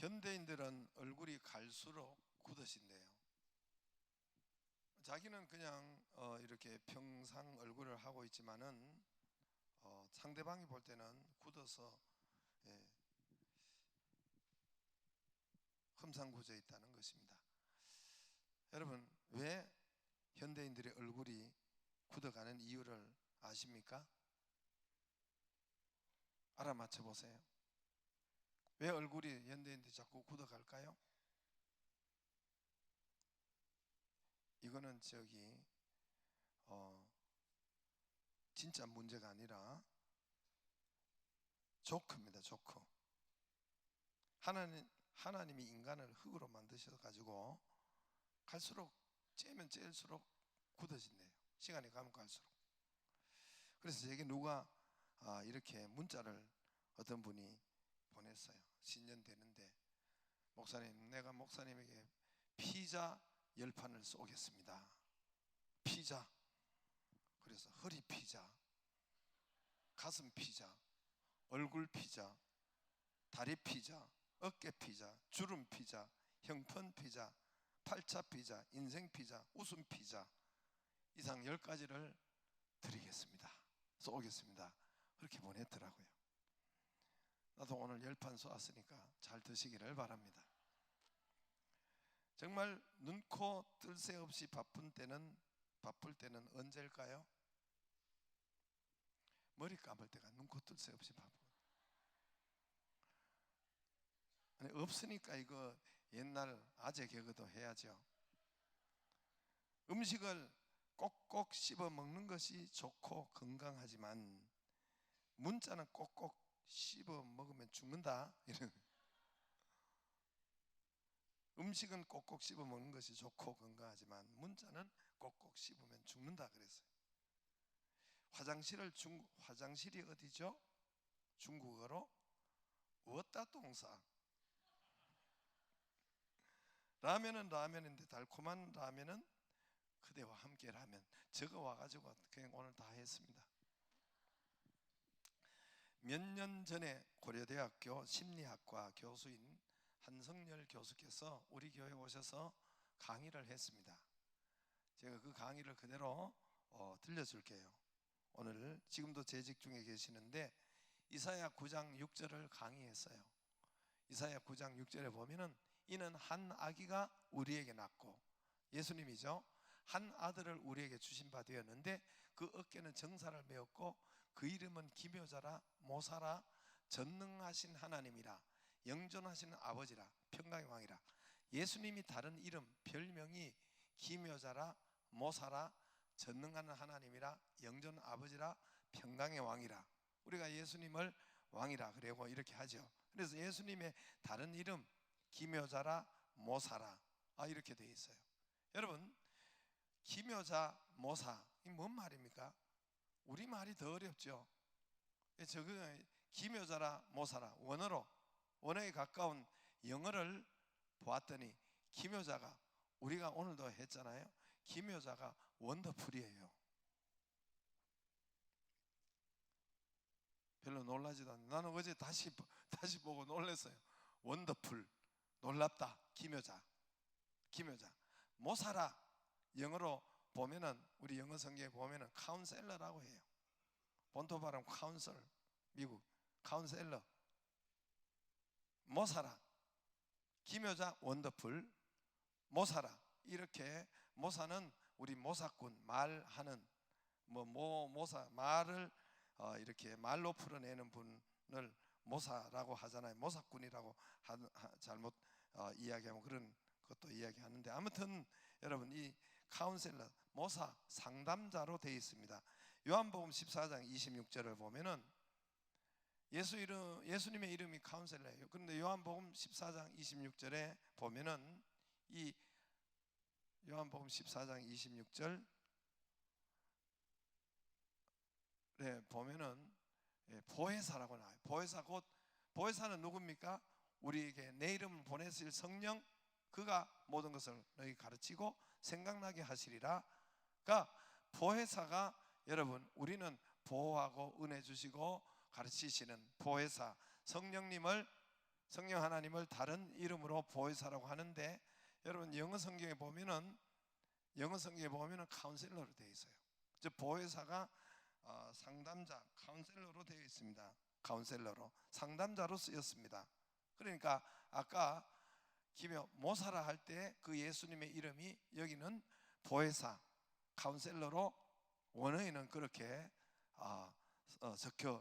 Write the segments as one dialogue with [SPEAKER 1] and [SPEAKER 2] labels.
[SPEAKER 1] 현대인들은 얼굴이 갈수록 굳어진대요. 자기는 그냥 이렇게 평상 얼굴을 하고 있지만은 상대방이 볼 때는 굳어서 험상궂어 있다는 것입니다. 여러분, 왜 현대인들의 얼굴이 굳어가는 이유를 아십니까? 알아맞혀 보세요. 왜 얼굴이 현대인들이 자꾸 굳어갈까요? 이거는 진짜 문제가 아니라 조크입니다. 조크. 하나님이 인간을 흙으로 만드셔가지고 갈수록 째면 째일수록 굳어진대요. 시간이 가면 갈수록. 그래서 제게 누가 이렇게 문자를 어떤 분이 보냈어요. 신년 되는데, 목사님, 내가 목사님에게 피자 10판을 쏘겠습니다. 피자. 그래서 허리 피자, 가슴 피자, 얼굴 피자, 다리 피자, 어깨 피자, 주름 피자, 형편 피자, 팔자 피자, 인생 피자, 웃음 피자 이상 10가지를 드리겠습니다. 쏘겠습니다. 그렇게 보냈더라고요. 나도 오늘 10판 쏘았으니까 잘 드시기를 바랍니다. 정말 눈코 뜰 새 없이 바쁠 때는 언제일까요? 머리 감을 때가 눈코 뜰 새 없이 바쁘고. 없으니까 이거 옛날 아재 개그도 해야죠. 음식을 꼭꼭 씹어 먹는 것이 좋고 건강하지만 문자는 꼭꼭 씹어 먹으면 죽는다. 이런. 음식은 꼭꼭 씹어 먹는 것이 좋고 건강하지만 문자는 꼭꼭 씹으면 죽는다 그랬어요. 화장실이 어디죠? 중국어로 어따 동사. 라면은 라면인데 달콤한 라면은 그대와 함께 라면. 저거 와가지고 그냥 오늘 다 했습니다. 몇 년 전에 고려대학교 심리학과 교수인 한성열 교수께서 우리 교회에 오셔서 강의를 했습니다. 제가 그 강의를 그대로 들려줄게요. 오늘 지금도 재직 중에 계시는데 이사야 9장 6절을 강의했어요. 이사야 9장 6절에 보면은 이는 한 아기가 우리에게 낳고, 예수님이죠, 한 아들을 우리에게 주신 바 되었는데 그 어깨는 정사를 메었고 그 이름은 기묘자라 모사라 전능하신 하나님이라 영존하시는 아버지라 평강의 왕이라. 예수님이 다른 이름 별명이 기묘자라 모사라 전능하는 하나님이라 영존 아버지라 평강의 왕이라. 우리가 예수님을 왕이라 그러고 이렇게 하죠. 그래서 예수님의 다른 이름 기묘자라 모사라 이렇게 되어 있어요. 여러분, 기묘자 모사 이 뭔 말입니까? 우리말이 더 어렵죠. 저거 기묘자라 모사라 원어에 가까운 영어를 보았더니 기묘자가, 우리가 오늘도 했잖아요. 기묘자가 원더풀이에요. 별로 놀라지도 않는데 나는 어제 다시 보고 놀랐어요. 원더풀, 놀랍다. 기묘자. 모사라 영어로 보면은, 우리 영어 성경에 보면은 카운셀러라고 해요. 본토 발음 카운셀, 미국 카운셀러. 모사라, 기묘자, 원더풀, 모사라. 이렇게 모사는 우리 모사꾼, 말하는 모사, 말을 이렇게 말로 풀어내는 분을 모사라고 하잖아요. 모사꾼이라고 잘못 이야기하면 그런 것도 이야기하는데, 아무튼 여러분, 이 카운셀러, 모사, 상담자로 되어 있습니다. 요한복음 14장 26절을 보면은 예수님의 이름이 카운셀러예요. 그런데 요한복음 14장 26절에 보면은 이 요한복음 14장 26절에 보면은 보혜사라고 나와요. 보혜사는 누굽니까? 우리에게 내 이름을 보내실 성령, 그가 모든 것을 너희 가르치고 생각나게 하시리라. 그러니까 보혜사가, 여러분, 우리는 보호하고 은혜 주시고 가르치시는 보혜사 성령님을 성령 하나님을 다른 이름으로 보혜사라고 하는데, 여러분 영어 성경에 보면은 카운셀러로 되어 있어요. 즉 보혜사가 상담자, 카운셀러로 되어 있습니다. 카운셀러로, 상담자로 쓰였습니다. 그러니까 아까 모사라 할 때 그 예수님의 이름이 여기는 보혜사, 카운셀러로 원어에는 그렇게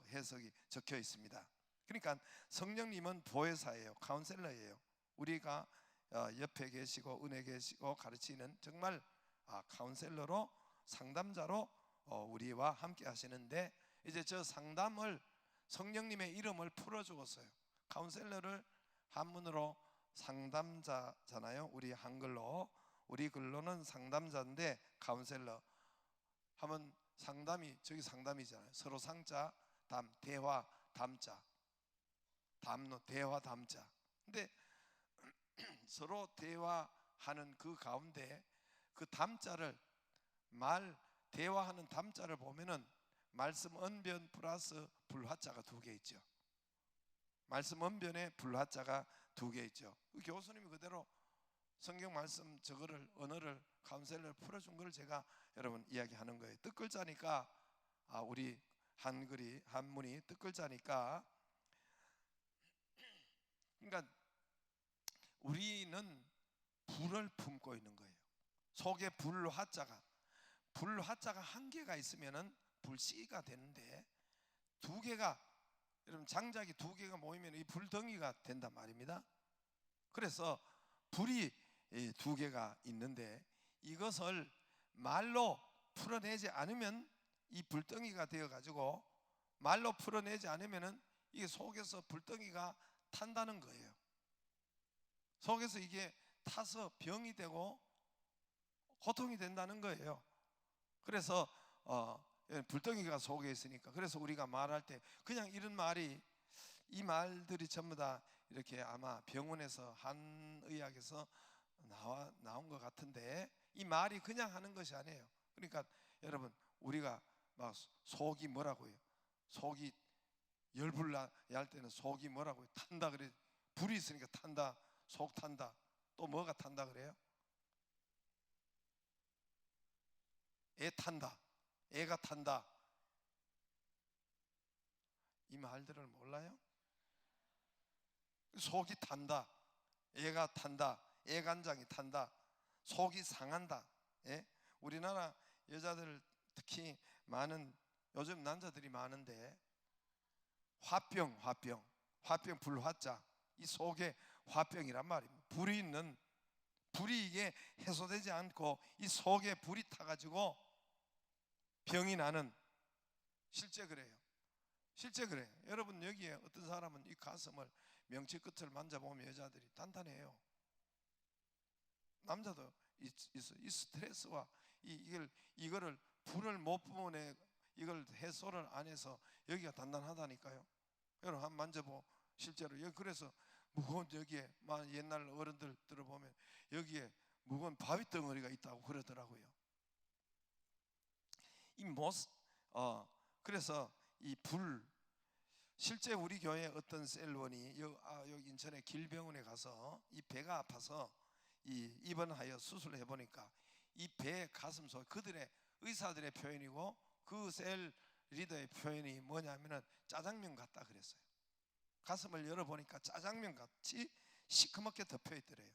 [SPEAKER 1] 해석이 적혀 있습니다. 그러니까 성령님은 보혜사예요, 카운셀러예요. 우리가 옆에 계시고 은혜 계시고 가르치는 정말 카운셀러로, 상담자로 우리와 함께 하시는데, 이제 저 상담을 성령님의 이름을 풀어 주었어요. 카운셀러를 한문으로 상담자잖아요. 우리 한글로, 우리 글로는 상담자인데 카운셀러 하면 상담이, 저기 상담이잖아요. 서로 상자, 담, 대화, 담자, 담로, 대화, 담자. 근데 서로 대화하는 그 가운데 그 담자를, 대화하는 담자를 보면은 말씀 언변 플러스 불화자가 2개 있죠. 말씀 언변에 불화자가 2개 있죠. 교수님이 그대로 성경 말씀 저거를, 언어를, 카운셀러를 풀어준 걸 제가 여러분 이야기하는 거예요. 뜻글자니까 우리 한문이 뜻글자니까, 그러니까 우리는 불을 품고 있는 거예요. 속에 불화자가 1개가 있으면은 불씨가 되는데, 2개가, 여러분 장작이 2개가 모이면 이 불덩이가 된단 말입니다. 그래서 불이 2개가 있는데, 이것을 말로 풀어내지 않으면 이 불덩이가 되어 가지고, 말로 풀어내지 않으면은 이게 속에서 불덩이가 탄다는 거예요. 속에서 이게 타서 병이 되고 고통이 된다는 거예요. 그래서 불덩이가 속에 있으니까, 그래서 우리가 말할 때 그냥 이런 말이, 이 말들이 전부 다 이렇게 아마 병원에서, 한의학에서 나온 것 같은데, 이 말이 그냥 하는 것이 아니에요. 그러니까 여러분, 우리가 막 속이 뭐라고요? 속이 열불 나야 할 때는 속이 뭐라고요? 탄다 그래. 불이 있으니까 탄다, 속 탄다. 또 뭐가 탄다 그래요? 애 탄다, 애가 탄다. 이 말들을 몰라요? 속이 탄다, 애가 탄다, 애간장이 탄다, 속이 상한다. 예? 우리나라 여자들 특히 많은, 요즘 남자들이 많은데 화병, 불화자, 이 속에 화병이란 말입니다. 불이 이게 해소되지 않고 이 속에 불이 타가지고 병이 나는, 실제 그래요. 여러분 여기에 어떤 사람은 이 가슴을, 명치 끝을 만져보면 여자들이 단단해요. 남자도 있어. 이 스트레스와 이거를 불을 못 뿜어내, 이걸 해소를 안 해서 여기가 단단하다니까요. 여러분 한번 만져보. 실제로 여기, 그래서 무거운, 여기에 옛날 어른들 들어보면 여기에 무거운 바위덩어리가 있다고 그러더라고요. 그래서 이 불, 실제 우리 교회 어떤 셀원이 여기 인천의 길병원에 가서 이 배가 아파서 입원하여 수술을 해보니까 이 배 가슴 속, 그들의 의사들의 표현이고 그 셀 리더의 표현이 뭐냐면은 짜장면 같다 그랬어요. 가슴을 열어보니까 짜장면 같이 시커멓게 덮여 있더래요.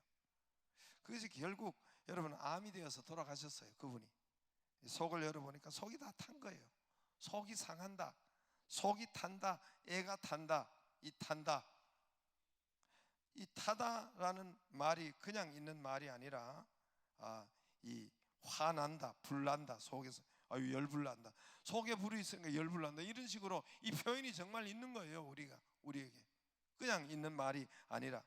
[SPEAKER 1] 그것이 결국 여러분 암이 되어서 돌아가셨어요. 그분이 속을 열어보니까 속이 다 탄 거예요. 속이 상한다, 속이 탄다, 애가 탄다. 이 타다라는 말이 그냥 있는 말이 아니라 이 화난다, 불난다, 속에서 열불난다, 속에 불이 있으니까 열불난다, 이런 식으로 이 표현이 정말 있는 거예요. 우리에게 그냥 있는 말이 아니라,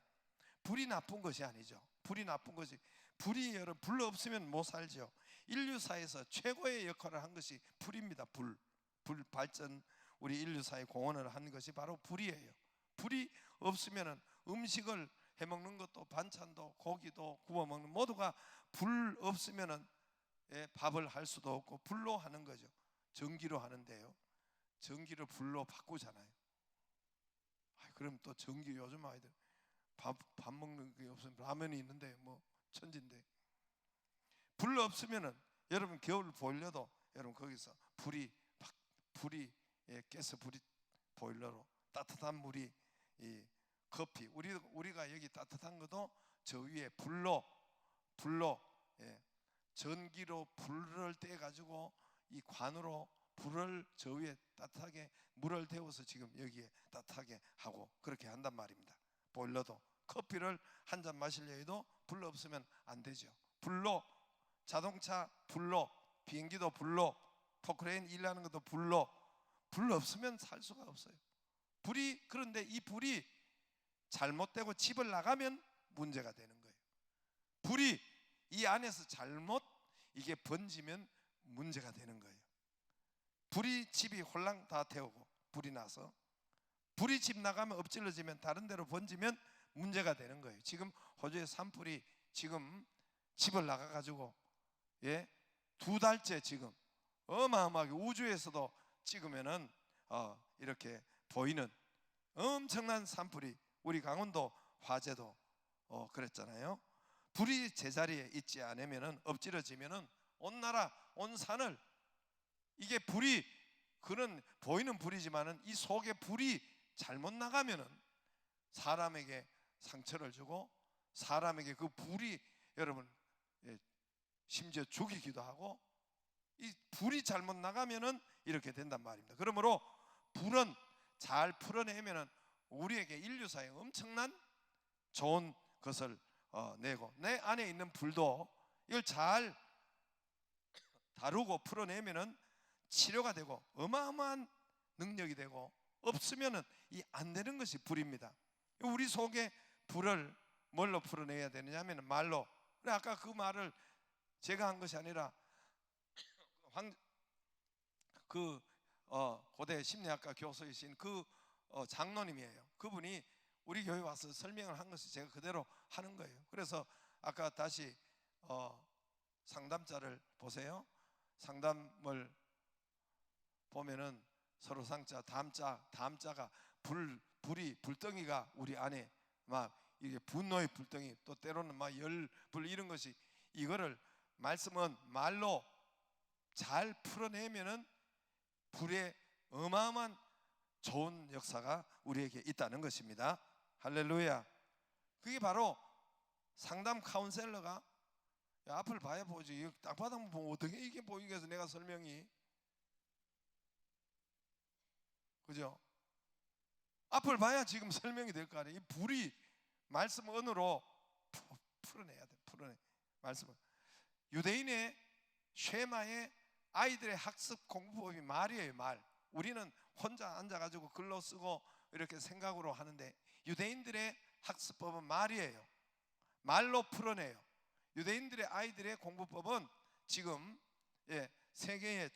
[SPEAKER 1] 불이 나쁜 것이 아니죠. 불이 나쁜 것이, 불 없으면 못 살죠. 인류사에서 최고의 역할을 한 것이 불입니다. 불 발전, 우리 인류사의 공헌을 한 것이 바로 불이에요. 불이 없으면 음식을 해먹는 것도, 반찬도, 고기도 구워 먹는, 모두가 불 없으면 밥을 할 수도 없고 불로 하는 거죠. 전기로 하는데요, 전기를 불로 바꾸잖아요. 그럼 또 전기, 요즘 아이들 밥 먹는 게 없으면 라면이 있는데 뭐 천진데, 불 없으면은 여러분 겨울 보일러도 여러분 거기서 불이 깨서 불이 보일러로 따뜻한 물이 이 커피, 우리가 여기 따뜻한 것도 저 위에 불로 전기로 불을 떼 가지고 이 관으로 불을 저 위에 따뜻하게 물을 데워서 지금 여기에 따뜻하게 하고 그렇게 한단 말입니다. 보일러도 커피를 한 잔 마시려 해도 불 없으면 안 되죠. 불로, 자동차 불로, 비행기도 불로, 포크레인 일하는 것도 불로. 불 없으면 살 수가 없어요. 그런데 이 불이 잘못되고 집을 나가면 문제가 되는 거예요. 불이 이 안에서 잘못 이게 번지면 문제가 되는 거예요. 불이 집이 홀랑 다 태우고 불이 나서 불이 집 나가면 엎질러지면 다른 데로 번지면 문제가 되는 거예요. 지금 호주의 산불이 지금 집을 나가가지고 2달째 지금 어마어마하게 우주에서도 찍으면은 이렇게 보이는 엄청난 산불이, 우리 강원도 화재도 그랬잖아요. 불이 제자리에 있지 않으면은 엎질러지면은 온 나라 온 산을, 이게 불이 그런 보이는 불이지만은 이 속에 불이 잘못 나가면은 사람에게 상처를 주고 사람에게 그 불이 여러분 심지어 죽이기도 하고, 이 불이 잘못 나가면은 이렇게 된단 말입니다. 그러므로 불은 잘 풀어내면은 우리에게 인류사에 엄청난 좋은 것을 내고, 내 안에 있는 불도 이걸 잘 다루고 풀어내면은 치료가 되고 어마어마한 능력이 되고, 없으면은 이 안 되는 것이 불입니다. 우리 속에 불을 뭘로 풀어내야 되느냐 하면 말로. 그래 아까 그 말을 제가 한 것이 아니라 고대 심리학과 교수이신 그 장로님이에요. 그분이 우리 교회 와서 설명을 한 것을 제가 그대로 하는 거예요. 그래서 아까 다시 상담자를 보세요. 상담을 보면은 서로 상자, 다음자가 불이 불덩이가 우리 안에 막 이게 분노의 불덩이, 또 때로는 막 열불 이런 것이, 이거를 말씀은 말로 잘 풀어내면은 불의 어마어마한 좋은 역사가 우리에게 있다는 것입니다. 할렐루야. 그게 바로 상담 카운셀러가 앞을 봐야 보지, 땅바닥만 보면 어떻게 이게 보이겠어. 내가 설명이, 그죠? 앞을 봐야 지금 설명이 될 거 아니에요. 이 불이 말씀 언어로 풀어내야 돼. 말씀을. 유대인의 쉐마의 아이들의 학습 공부법이 말이에요. 말. 우리는 혼자 앉아가지고 글로 쓰고 이렇게 생각으로 하는데, 유대인들의 학습법은 말이에요. 말로 풀어내요. 유대인들의 아이들의 공부법은 지금 세계의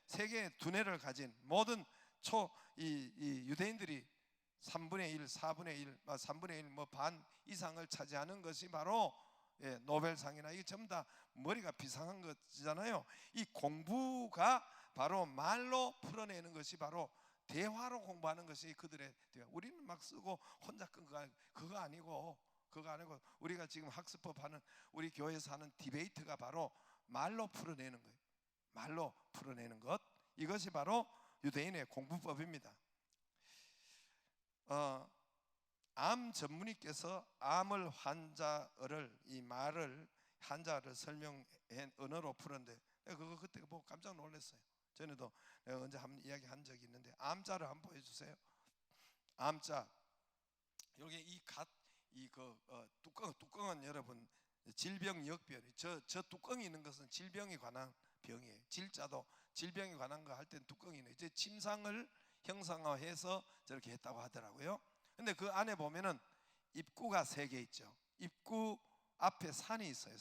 [SPEAKER 1] 세계의 두뇌를 가진 모든 이 유대인들이 3분의 1, 4분의 1, 3분의 1, 뭐 반 이상을 차지하는 것이 바로 노벨상이나 이게 전부 다 머리가 비상한 것이잖아요. 이 공부가 바로 말로 풀어내는 것이 바로 대화로 공부하는 것이 그들의 대화. 우리는 막 쓰고 혼자 그거 아니고 우리가 지금 학습법 하는 우리 교회에서 하는 디베이트가 바로 말로 풀어내는 거예요. 말로 풀어내는 것, 이것이 바로 유대인의 공부법입니다. 암 전문의께서 암을 환자를 이 말을 환자를 설명해 언어로 풀었는데, 그거 그때 보고 깜짝 놀랐어요. 전에도 내가 언제 한번 이야기한 적이 있는데, 암자를 한번 보여주세요. 암자, 여기 뚜껑은 여러분 질병역별, 저 뚜껑이 있는 것은 질병에 관한 병이에요. 질자도 질병에 관한 거 할 땐 뚜껑이 있네. 이제 침상을 형상화해서 저렇게 했다고 하더라고요. 근데 그 안에 보면은 입구가 3개 있죠. 입구 앞에 산이 있어요.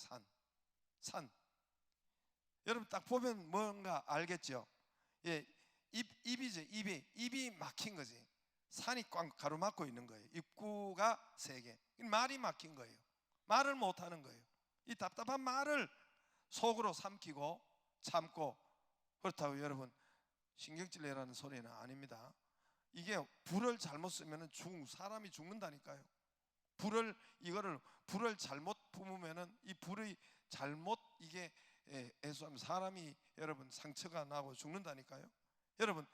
[SPEAKER 1] 산. 여러분 딱 보면 뭔가 알겠죠? 입이죠. 입이 막힌 거지. 산이 꽉 가로막고 있는 거예요. 입구가 3개. 말이 막힌 거예요. 말을 못 하는 거예요. 이 답답한 말을 속으로 삼키고 참고. 그렇다고 여러분 신경질 내라는 소리는 아닙니다. 이게 불을 잘못 쓰면 사람이 죽는다니까요. 불을 잘못 뿜으면은 이 불이 잘못 이게 애수하면 사람이 여러분 상처가 나고 죽는다니까요. 여러분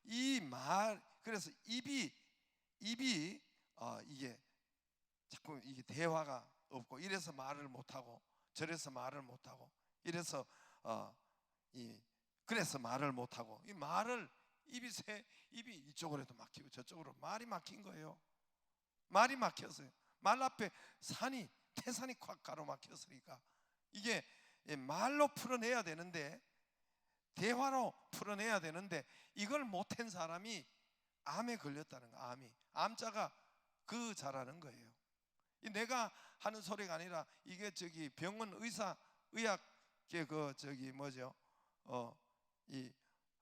[SPEAKER 1] 이 말, 그래서 입이 이게 자꾸 이게 대화가 없고, 이래서 말을 못하고 저래서 말을 못하고, 이래서 그래서 말을 못하고, 이 말을 입이 이쪽으로도 막히고 저쪽으로 말이 막힌 거예요. 말이 막혔어요. 말 앞에 태산이 콱 가로막혔으니까 이게 말로 풀어내야 되는데, 대화로 풀어내야 되는데, 이걸 못한 사람이 암에 걸렸다는 거. 암자가 그 잘하는 거예요. 내가 하는 소리가 아니라 이게 병원 의학계 이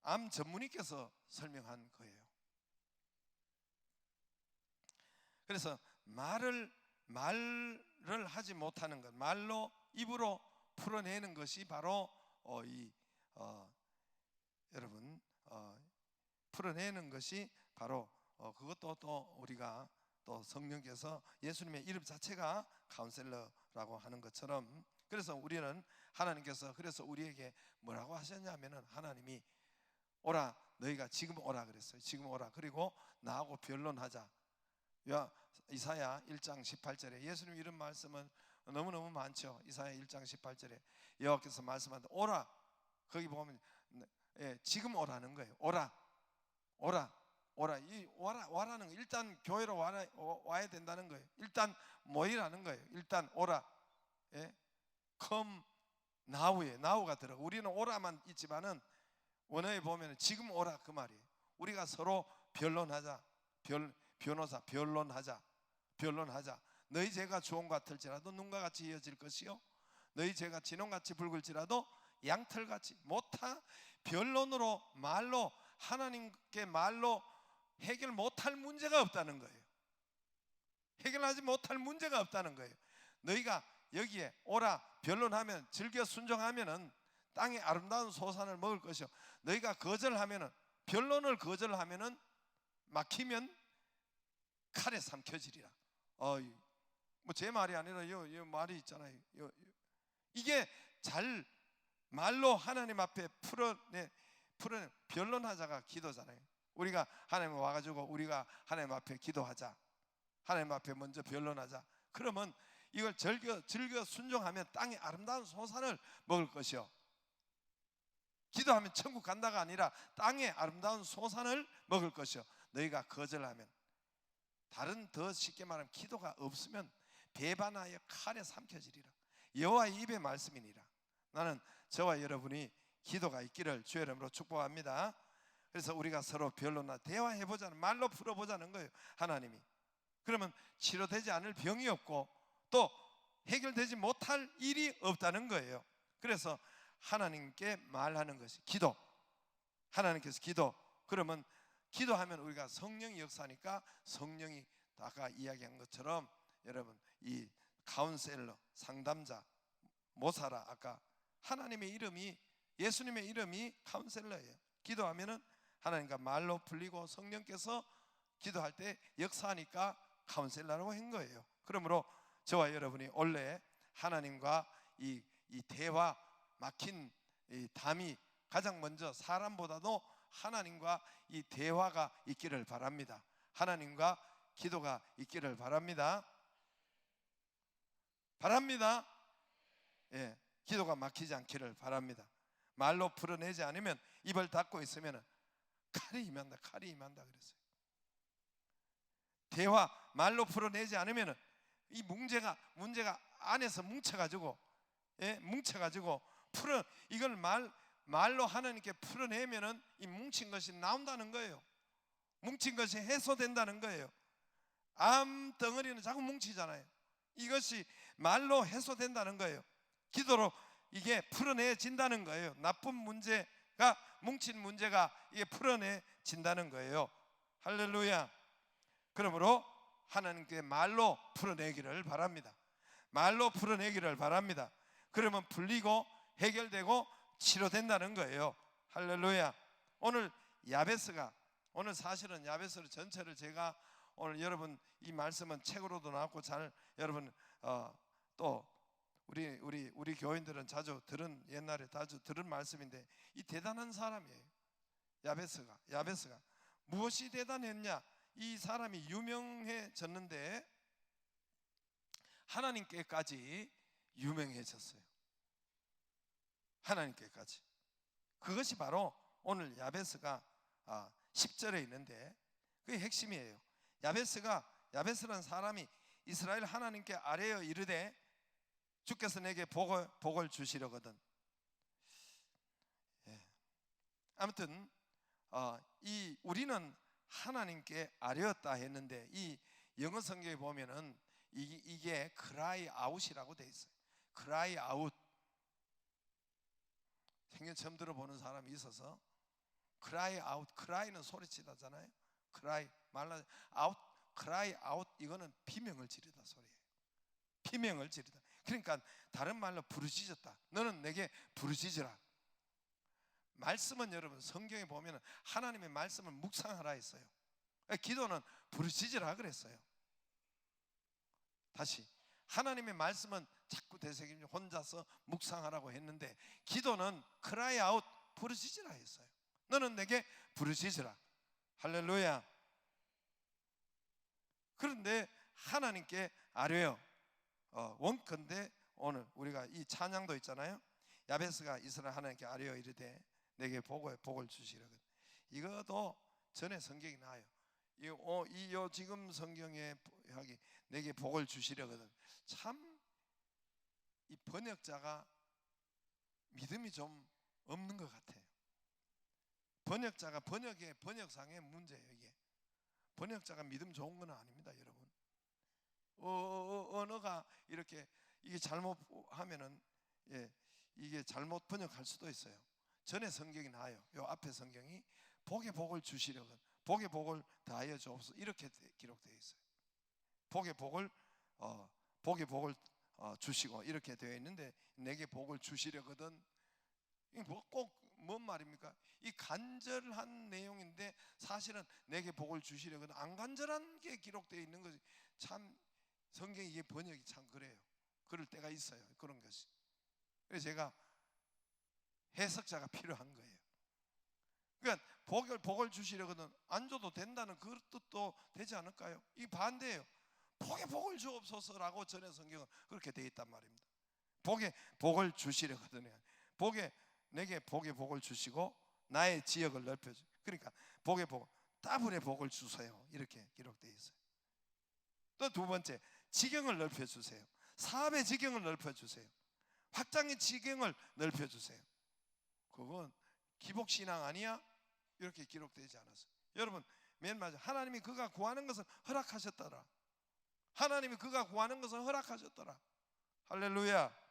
[SPEAKER 1] 암 전문의께서 설명한 거예요. 그래서 말을 하지 못하는 것, 말로 입으로 풀어내는 것이 바로 여러분 풀어내는 것이 바로 그것도 또 우리가 또 성령께서 예수님의 이름 자체가 카운셀러라고 하는 것처럼, 그래서 우리는 하나님께서 그래서 우리에게 뭐라고 하셨냐면은, 하나님이 오라, 너희가 지금 오라 그랬어요. 지금 오라. 그리고 나하고 변론하자. 이사야 1장 18절에 예수님 이런 말씀은 너무너무 많죠. 이사야 1장 18절에 여호와께서 말씀하는데, 오라, 거기 보면 지금 오라는 거예요. 오라. 이 와라는 거, 일단 교회로 와야 된다는 거예요. 일단 모이라는 거예요. 일단 오라. come now에 now가 들어가. 우리는 오라만 있지만은 원어에 보면 지금 오라 그 말이에요. 우리가 서로 변론하자. 변론하자. 너희 죄가 주홍 같을지라도 눈과 같이 이어질 것이요, 너희 죄가 진홍같이 붉을지라도 양털같이. 변론으로, 말로, 하나님께 말로 해결 못할 문제가 없다는 거예요. 해결하지 못할 문제가 없다는 거예요. 너희가 여기에 오라, 변론하면, 즐겨 순종하면은 땅의 아름다운 소산을 먹을 것이요, 너희가 거절하면은, 변론을 거절하면은, 막히면 칼에 삼켜지리라. 뭐 제 말이 아니라 요 말이 있잖아요. 이게 잘 말로 하나님 앞에 풀어내 변론하자가 기도잖아요. 우리가 하나님 와가지고 우리가 하나님 앞에 기도하자. 하나님 앞에 먼저 변론하자. 그러면 이걸 즐겨 순종하면 땅의 아름다운 소산을 먹을 것이요, 기도하면 천국 간다가 아니라 땅의 아름다운 소산을 먹을 것이요, 너희가 거절하면, 다른 더 쉽게 말하면 기도가 없으면 배반하여 칼에 삼켜지리라. 여호와의 입의 말씀이니라. 나는 저와 여러분이 기도가 있기를 주의 이름으로 축복합니다. 그래서 우리가 서로 변론하자, 대화해보자는, 말로 풀어보자는 거예요. 하나님이 그러면 치료되지 않을 병이 없고 또 해결되지 못할 일이 없다는 거예요. 그래서 하나님께 말하는 것이 기도. 하나님께서 기도. 그러면 기도하면 우리가 성령이 역사하니까, 성령이 아까 이야기한 것처럼 여러분 이 카운셀러, 상담자, 모사라, 아까 하나님의 이름이, 예수님의 이름이 카운셀러예요. 기도하면은 하나님과 말로 풀리고 성령께서 기도할 때 역사하니까 카운셀러라고 한 거예요. 그러므로 저와 여러분이 원래 하나님과 이 대화 막힌 이 담이 가장 먼저 사람보다도 하나님과 이 대화가 있기를 바랍니다. 하나님과 기도가 있기를 바랍니다. 예, 기도가 막히지 않기를 바랍니다. 말로 풀어내지 않으면, 입을 닫고 있으면 칼이 임한다 그랬어요. 대화, 말로 풀어내지 않으면 이 문제가 안에서 뭉쳐가지고 이걸 말로 하나님께 풀어내면은 이 뭉친 것이 나온다는 거예요. 뭉친 것이 해소된다는 거예요. 암 덩어리는 자꾸 뭉치잖아요. 이것이 말로 해소된다는 거예요. 기도로 이게 풀어내진다는 거예요. 나쁜 문제가, 뭉친 문제가 이게 풀어내진다는 거예요. 할렐루야. 그러므로 하나님께 말로 풀어내기를 바랍니다. 말로 풀어내기를 바랍니다. 그러면 풀리고 해결되고 치료된다는 거예요. 할렐루야. 오늘 사실은 야베스 전체를 제가 오늘 여러분 이 말씀은 책으로도 나왔고 잘 여러분 또 우리 교인들은 자주 들은 옛날에 자주 들은 말씀인데 이 대단한 사람이에요. 야베스가 무엇이 대단했냐? 이 사람이 유명해졌는데 하나님께까지 유명해졌어요. 하나님께까지. 그것이 바로 오늘 야베스가 10절에 있는데 그게 핵심이에요. 야베스라는 사람이 이스라엘 하나님께 아뢰어 이르되 주께서 내게 복을 주시려거든. 아무튼 우리는 하나님께 아뢰었다 했는데 이 영어 성경에 보면은 이게 cry out이라고 돼 있어요. cry out. 생전 처음 들어보는 사람이 있어서 cry out, cry는 소리치다잖아요. cry 말라 out, cry out 이거는 비명을 지르다 소리예요. 비명을 지르다. 그러니까 다른 말로 부르짖었다. 너는 내게 부르짖으라. 말씀은 여러분 성경에 보면 하나님의 말씀을 묵상하라 했어요. 기도는 부르짖으라 그랬어요. 다시 하나님의 말씀은 자꾸 되새기며 혼자서 묵상하라고 했는데 기도는 cry out, 부르짖으라 했어요. 너는 내게 부르짖으라. 할렐루야. 그런데 하나님께 아뢰어 원컨대 오늘 우리가 이 찬양도 있잖아요. 야베스가 이스라엘 하나님께 아뢰어 이르되 내게 복을 주시려거든. 이것도 전에 성경이 나와요. 이 지금 성경에 하기 내게 복을 주시려거든. 참 이 번역자가 믿음이 좀 없는 것 같아요. 번역자가 번역상의 문제예요. 이게 번역자가 믿음 좋은 건 아닙니다, 여러분. 언어가 이렇게 이게 잘못하면은 이게 잘못 번역할 수도 있어요. 전에 성경이 나와요. 요 앞에 성경이 복의 복을 주시려거든. 복의 복을 다하여 주옵소서 이렇게 기록되어 있어요. 복의 복을 주시고 이렇게 되어 있는데 내게 복을 주시려거든. 꼭 뭔 말입니까? 이 간절한 내용인데 사실은 내게 복을 주시려거든 안 간절한 게 기록되어 있는 것이 참 성경이 이게 번역이 참 그래요. 그럴 때가 있어요. 그런 것이. 그래서 제가 해석자가 필요한 거예요. 그러니까 복을 주시려거든 안 줘도 된다는 그 뜻도 되지 않을까요? 이 반대예요. 복에 복을 주옵소서라고 전에 성경은 그렇게 되어 있단 말입니다. 복에 복을 주시려거든요. 내게 복에 복을 주시고 나의 지역을 넓혀주. 그러니까 복에 복, 더블의 복을 주세요. 이렇게 기록되어 있어요. 또 두 번째, 지경을 넓혀주세요. 사업의 지경을 넓혀주세요. 확장의 지경을 넓혀주세요. 그건 기복신앙 아니야? 이렇게 기록되지 않았어요. 여러분 맨 마지막 하나님이 그가 구하는 것을 허락하셨더라. 하나님이 그가 구하는 것을 허락하셨더라. 할렐루야.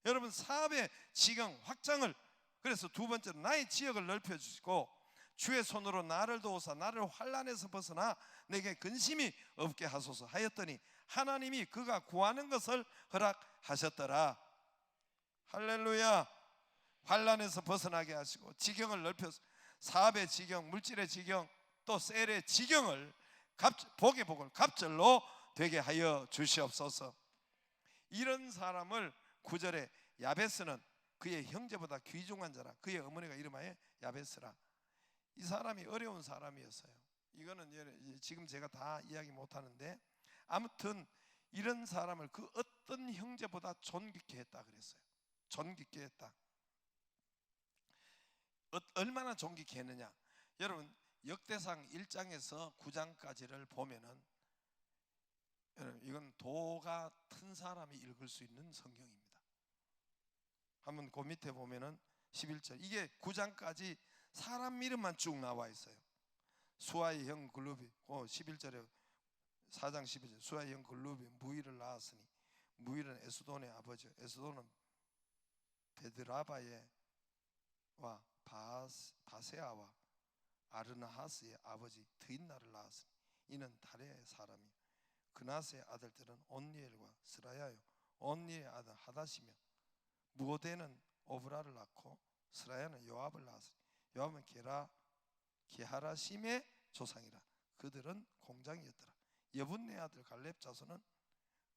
[SPEAKER 1] 여러분 사업의 지경 확장을 그래서 두 번째로 나의 지역을 넓혀주시고 주의 손으로 나를 도우사 나를 환난에서 벗어나 내게 근심이 없게 하소서 하였더니 하나님이 그가 구하는 것을 허락하셨더라. 할렐루야. 환난에서 벗어나게 하시고 지경을 넓혀서 사업의 지경, 물질의 지경, 또 셀의 지경을 복의 복을 갑절로 되게 하여 주시옵소서. 이런 사람을 9절에 야베스는 그의 형제보다 귀중한 자라. 그의 어머니가 이름하여 야베스라. 이 사람이 어려운 사람이었어요. 이거는 지금 제가 다 이야기 못하는데 아무튼 이런 사람을 그 어떤 형제보다 존귀케 했다 그랬어요. 존귀케 했다. 얼마나 존귀케 했느냐. 여러분 역대상 1장에서 9장까지를 보면은 이건 도가 튼 사람이 읽을 수 있는 성경입니다. 한번 그 밑에 보면은 11절 이게 9장까지 사람 이름만 쭉 나와 있어요. 수아의 형 글루비 11절에 4장 12절 수아의 형 글루비 무일을 낳았으니 무일은 에스돈의 아버지 에스돈은 베드라바의 와 바세아와 아르나하스의 아버지 드인나를 낳았으니 이는 다레의 사람이요 그나스의 아들들은 온니엘과 스라야요 온니의 아들 하닷이며 무오데는 오브라를 낳고 스라야는 요압을 낳았으니 요압은 게하라심의 조상이라. 그들은 공장이었더라. 여분네 아들 갈렙 자손은,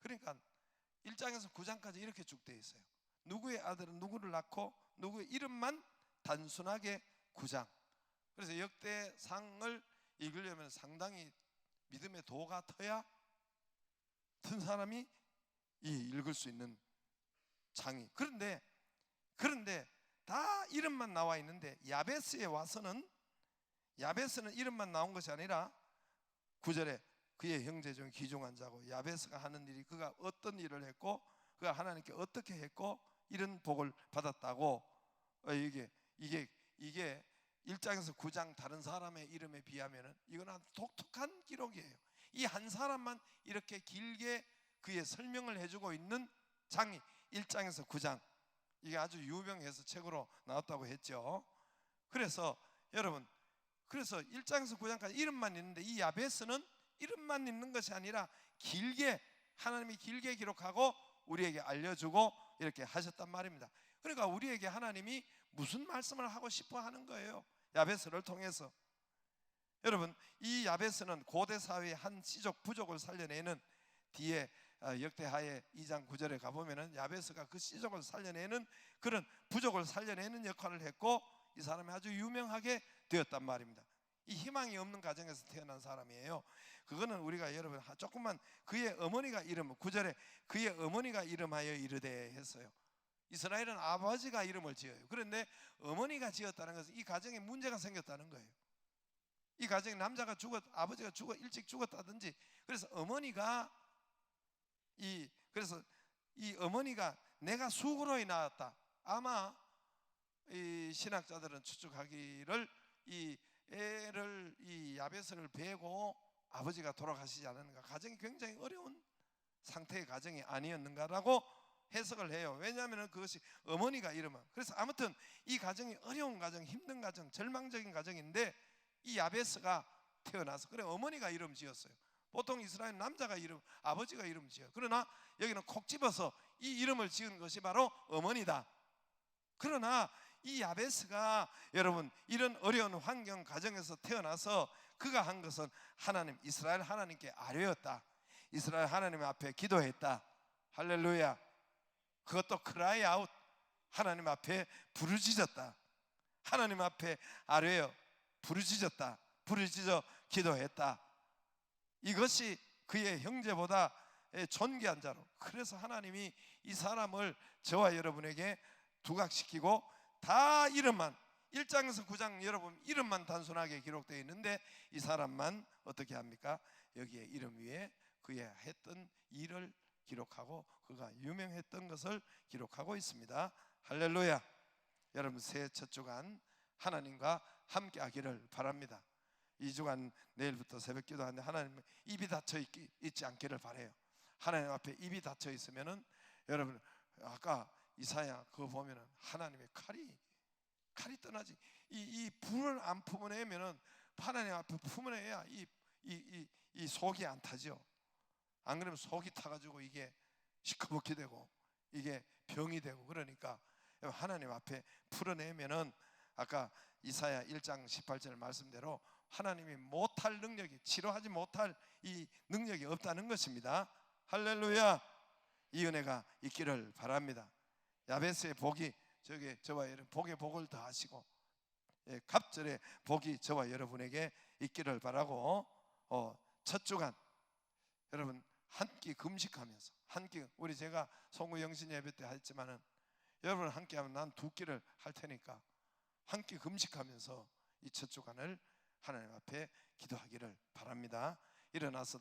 [SPEAKER 1] 그러니까 1장에서 9장까지 이렇게 쭉 되어 있어요. 누구의 아들은 누구를 낳고 누구의 이름만 단순하게 9장. 그래서 역대상을 읽으려면 상당히 믿음의 도가 터야 튼 사람이 읽을 수 있는 장이. 그런데 다 이름만 나와 있는데 야베스에 와서는, 야베스는 이름만 나온 것이 아니라 9절에 그의 형제 중 귀중한 자고 야베스가 하는 일이 그가 어떤 일을 했고 그가 하나님께 어떻게 했고 이런 복을 받았다고. 이게 1장에서 9장 다른 사람의 이름에 비하면은 이건 아주 독특한 기록이에요. 이 한 사람만 이렇게 길게 그의 설명을 해주고 있는 장이 1장에서 9장, 이게 아주 유명해서 책으로 나왔다고 했죠. 그래서 여러분, 그래서 1장에서 9장까지 이름만 있는데 이 야베스는 이름만 있는 것이 아니라 길게, 하나님이 길게 기록하고 우리에게 알려주고 이렇게 하셨단 말입니다. 그러니까 우리에게 하나님이 무슨 말씀을 하고 싶어 하는 거예요, 야베스를 통해서. 여러분, 이 야베스는 고대 사회의 한 시족 부족을 살려내는, 뒤에 역대하의 2장 9절에 가보면은 야베스가 그 시족을 살려내는, 그런 부족을 살려내는 역할을 했고 이 사람이 아주 유명하게 되었단 말입니다. 이 희망이 없는 가정에서 태어난 사람이에요. 그거는 우리가 여러분 조금만, 그의 어머니가 이름, 9절에 그의 어머니가 이름하여 이르되 했어요. 이스라엘은 아버지가 이름을 지어요. 그런데 어머니가 지었다는 것은 이 가정에 문제가 생겼다는 거예요. 이 가정에 남자가 아버지가 일찍 죽었다든지, 그래서 어머니가 그래서 이 어머니가 내가 수고로이 낳았다. 아마 이 신학자들은 추측하기를 이 애를, 이 야베스를 베고 아버지가 돌아가시지 않았는가, 가정이 굉장히 어려운 상태의 가정이 아니었는가라고 해석을 해요. 왜냐하면 그것이 어머니가 이름은. 그래서 아무튼 이 가정이 어려운 가정, 힘든 가정, 절망적인 가정인데 이 야베스가 태어나서, 그래 어머니가 이름 지었어요. 보통 이스라엘 남자가 이름, 아버지가 이름 지어요. 그러나 여기는 콕 집어서 이 이름을 지은 것이 바로 어머니다. 그러나 이 야베스가 여러분 이런 어려운 환경 가정에서 태어나서 그가 한 것은 하나님, 이스라엘 하나님께 아뢰었다. 이스라엘 하나님 앞에 기도했다. 할렐루야. 그것도 크라이 아웃, 하나님 앞에 부르짖었다. 하나님 앞에 아뢰어 부르짖었다. 부르짖어 기도했다. 이것이 그의 형제보다 존귀한 자로. 그래서 하나님이 이 사람을 저와 여러분에게 두각시키고 다 이름만, 1장에서 9장 여러분 이름만 단순하게 기록되어 있는데 이 사람만 어떻게 합니까? 여기에 이름 위에 그의 했던 일을 기록하고 그가 유명했던 것을 기록하고 있습니다. 할렐루야. 여러분 새해 첫 주간 하나님과 함께 하기를 바랍니다. 이 주간 내일부터 새벽 기도하는데 하나님 입이 닫혀 있지 않기를 바라요. 하나님 앞에 입이 닫혀 있으면은 여러분 아까 이사야 그거 보면은 하나님의 칼이 떠나지. 이 불을 안 품어내면은 하나님 앞에 품어내야 이 속이 안 타죠. 안 그러면 속이 타가지고 이게 시커멓게 되고 이게 병이 되고, 그러니까 하나님 앞에 풀어내면은 아까 이사야 1장 18절 말씀대로 하나님이 못할 능력이, 치료하지 못할 이 능력이 없다는 것입니다. 할렐루야. 이 은혜가 있기를 바랍니다. 야베스의 복이 저와 여러분 복의 복을 더하시고 갑절의 복이 저와 여러분에게 있기를 바라고, 첫 주간 여러분 한 끼 금식하면서, 한 끼, 우리 제가 송구 영신 예배 때 했지만은 여러분 한 끼 하면 난 두 끼를 할 테니까 한 끼 금식하면서 이 첫 주간을 하나님 앞에 기도하기를 바랍니다. 일어나서